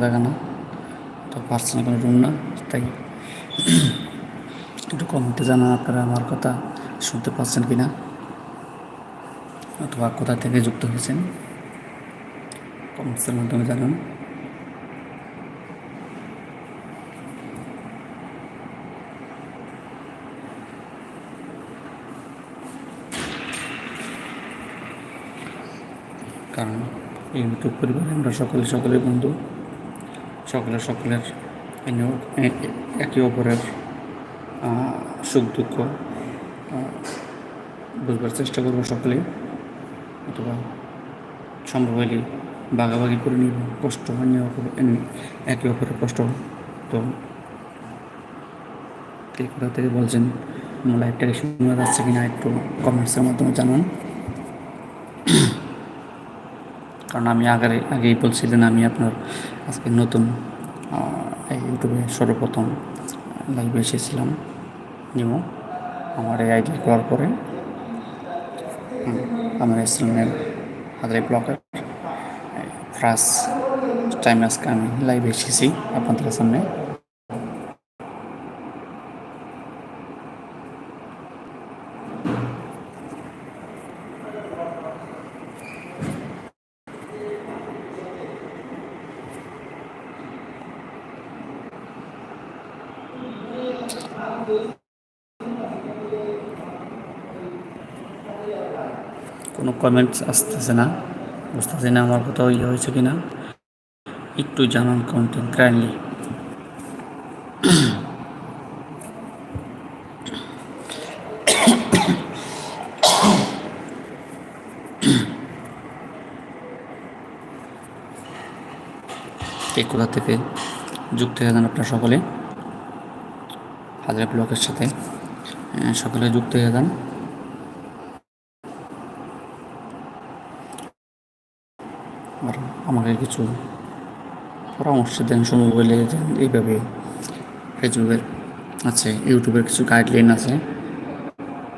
জায়গা না, তো পার্সোনাল কোনো রুম না, তাই একটু কমেন্টে জানান আপনারা আমার কথা শুনতে পাচ্ছেন কি না, অথবা কোথা থেকে যুক্ত হয়েছেন, কমেন্টসের মাধ্যমে জানান। কারণ ইউটিউব পরিবারে আমরা সকলের বন্ধু, সকলের একে অপরের সুখ দুঃখ বুঝবার চেষ্টা করবো সকলেই, অথবা সম্ভব হলে ভাগাভাগি করে নিব কষ্ট, একে অপরের কষ্ট। তো কে কোথা থেকে বলছেন, লাইভটাকে শোনা যাচ্ছে কিনা একটু কমেন্টসের মাধ্যমে জানান। কারণ আমি আগেই বলছিলেন আমি আপনার আজকে নতুন ইউটিউবে সর্বপ্রথম লাইভে এসেছিলাম নিমো, আমার এই আইডি করার পরে আমার ইসলামের হাজারি ব্লগের ফার্স্ট টাইম আজকে আমি লাইভে এসেছি আপনাদের সামনে। কোনো কমেন্টস আসতেছে না, বুঝতেছি না আমার কোথাও ইয়ে হয়েছে কিনা, একটু জানান কমেন্ট কাইন্ডলি। কে কোথা থেকে যুক্ত হয়ে যান আপনারা সকলে, হাজারি ব্লগের সাথে সকলে যুক্ত হয়ে যান। আর আমাকে কিছু পরামর্শ দেন, সময় বলে যে এইভাবে ফেসবুকের আছে, ইউটিউবের কিছু গাইডলাইন আছে,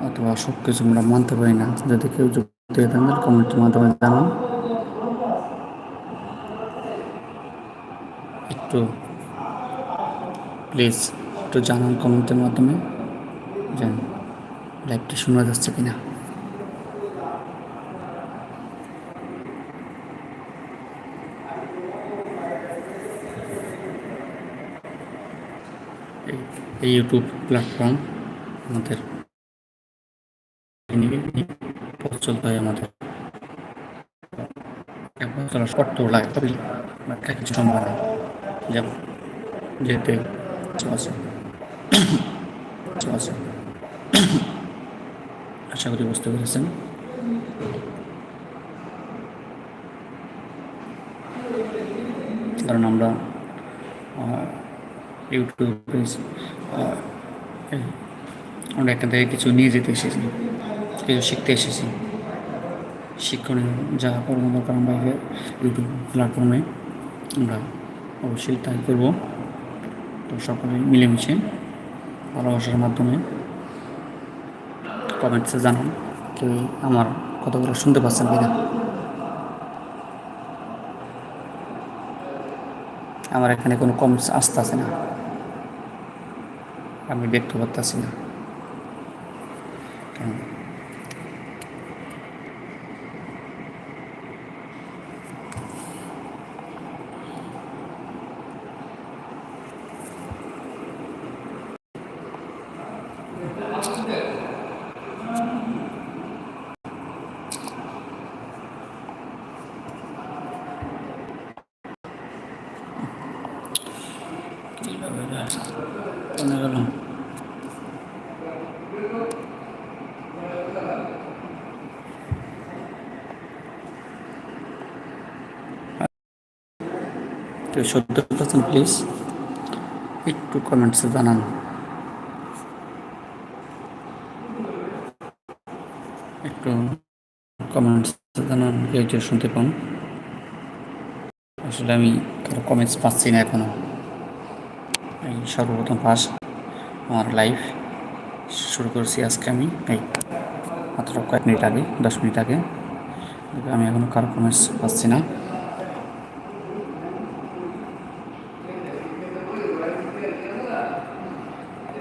অথবা সব কিছু আমরা মানতে পারি না। যদি কেউ যুক্ত হয়ে থাকেন কমেন্টের মাধ্যমে জানান, একটু প্লিজ একটু জানান কমেন্টের মাধ্যমে যে লাইভটি শোনা যাচ্ছে কিনা। এই ইউটিউব প্ল্যাটফর্ম আমাদের চলতে হয়, আমাদের করতে লাগে, তবে কিছু সম্ভব হয়, যেমন যেতে আছে আশা করি বুঝতে পেরেছেন। কারণ আমরা ইউটিউবে আমরা এখান থেকে কিছু নিয়ে যেতে এসেছি, কিছু শিখতে এসেছি, শিক্ষণীয় যা করবো দরকার আমরা ইউটিউব প্ল্যাটফর্মে আমরা অবশ্যই তাই করব। তো সকলে মিলেমিশে ভালোবাসার মাধ্যমে কমেন্টসে জানান কেউ আমার কথাগুলো শুনতে পাচ্ছেন কিনা। আমার এখানে কোনো কমেন্টস আসতেছে না, আমি দেখতে পারতেছি না। তো 70% প্লিজ একটু কমেন্টসে জানান, একটু কমেন্টসে জানান কেউ কেউ শুনতে পান। আসলে আমি কারো কমেন্টস পাচ্ছি না এখনো। এই সর্বপ্রথম ফার্স্ট আমার লাইভ শুরু করেছি আজকে আমি, এই মাত্র কয়েক মিনিট আগে, 10 মিনিট আগে। আমি এখনও কারো কমেন্টস পাচ্ছি না।